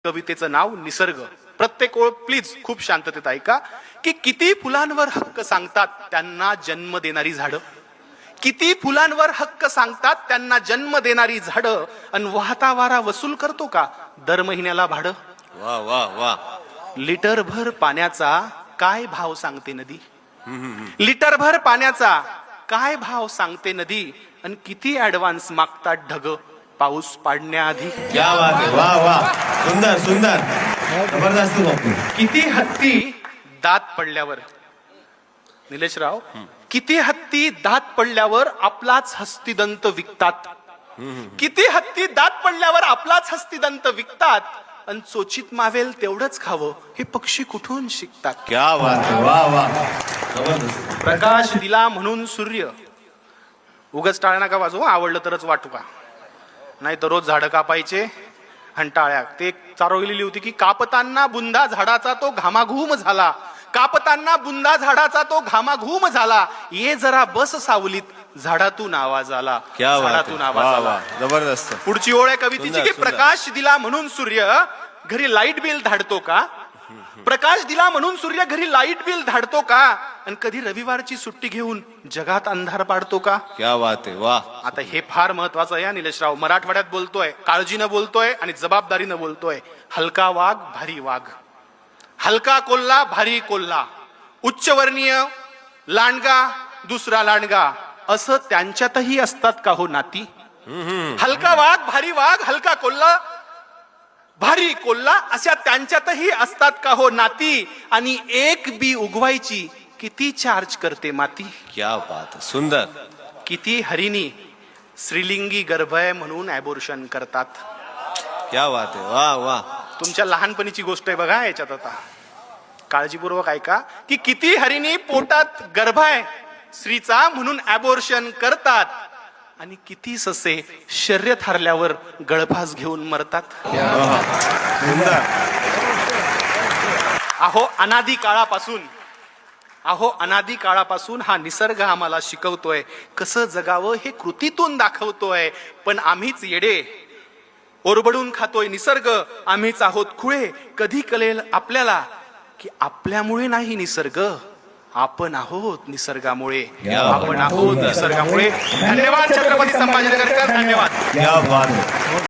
कवितेचं नाव निसर्ग. प्रत्येक ओळ प्लीज खूप शांततेत ऐका की किती फुलांवर हक्क सांगतात त्यांना जन्म देणारी झाडं, किती फुलांवर हक्क सांगतात त्यांना जन्म देणारी झाडं, अन वाहता वारा वसूल करतो का दर महिन्याला भाडं. वा वा वा. लिटरभर पाण्याचा काय भाव सांगते नदी, लिटरभर पाण्याचा काय भाव सांगते नदी, आणि किती ऍडव्हान्स मागतात ढग पाऊस पाडण्याआधी. क्या बात आहे. वा वा. सुंदर सुंदर जबरदस्त बापू. किती हत्ती दात पडल्यावर, निलेशराव, किती हत्ती दात पडल्यावर आपलाच हस्तिदंत विकतात, किती हत्ती दात पडल्यावर आपलाच हस्तिदंत विकतात, आणि चोचीत मावेल तेवढंच खावं हे पक्षी कुठून शिकतात. क्या बात आहे. वा वा. जबरदस्त. प्रकाश दिला म्हणून सूर्य, उगाच टाळ्या नका वाजवू, आवडलं तरच वाटू का, नाही तर रोज झाडं कापायचे आणि टाळ्या. ते चारोळलेली होती की कापताना बुंदा झाडाचा तो घामाघूम झाला, कापताना बुंदा झाडाचा तो घामाघूम झाला, ये जरा बस सावलीत झाडातून आवाज आला. क्या बात झाडातून आहे. आवाज वा आला. वा. जबरदस्त. पुढची ओळ आहे कवितेची सुंदर, की सुंदर. प्रकाश दिला म्हणून सूर्य घरी लाईट बिल धाडतो का, प्रकाश दिला म्हणून सूर्य घरी लाईट बिल धाडतो का, आणि कधी रविवारची सुट्टी घेऊन जगात अंधार पाडतो का. क्या बात आहे. वा. आता हे फार महत्वाचं आहे निलेशराव. मराठवाड्यात बोलतोय, काळजीनं बोलतोय आणि जबाबदारीनं बोलतोय. हलका वाघ भारी वाघ, हलका कोल्हा भारी कोल्हा, उच्चवर्णीय लांडगा दुसरा लांडगा, असं त्यांच्यातही असतात का हो नाती. हलका वाघ भारी वाघ, हलका कोल्हा भारी कोल्हा, अशा त्यांच्यातही असतात का हो नाती, आणि एक बी उगवायची किती चार्ज करते माती. क्या बात आहे. सुंदर. किती हरिणी श्रीलिंगी गर्भ आहे म्हणून ॲबॉर्शन करतात. क्या बात आहे. वा वा. तुमच्या लहानपणीची गोष्ट आहे बघा याच्यात, आता काळजीपूर्वक ऐका की किती हरिणी पोटात गर्भ आहे स्त्रीचा म्हणून ॲबॉर्शन करतात, आणि किती ससे शर्यत हरल्यावर गळफास घेऊन मरतात. सुंदर. अहो अनादी काळापासून, अहो अनादी काळापासून हा निसर्ग आम्हाला शिकवतोय कसं जगावं, हे कृतीतून दाखवतोय. पण आम्हीच येडे, ओरबडून खातोय निसर्ग, आम्हीच आहोत खुळे. कधी कळेल आपल्याला की आपल्यामुळे नाही निसर्ग, आपण आहोत निसर्गामुळे, आपण आहोत निसर्गामुळे. धन्यवाद छत्रपती संभाजीनगरकर, धन्यवाद. क्या बात आहे.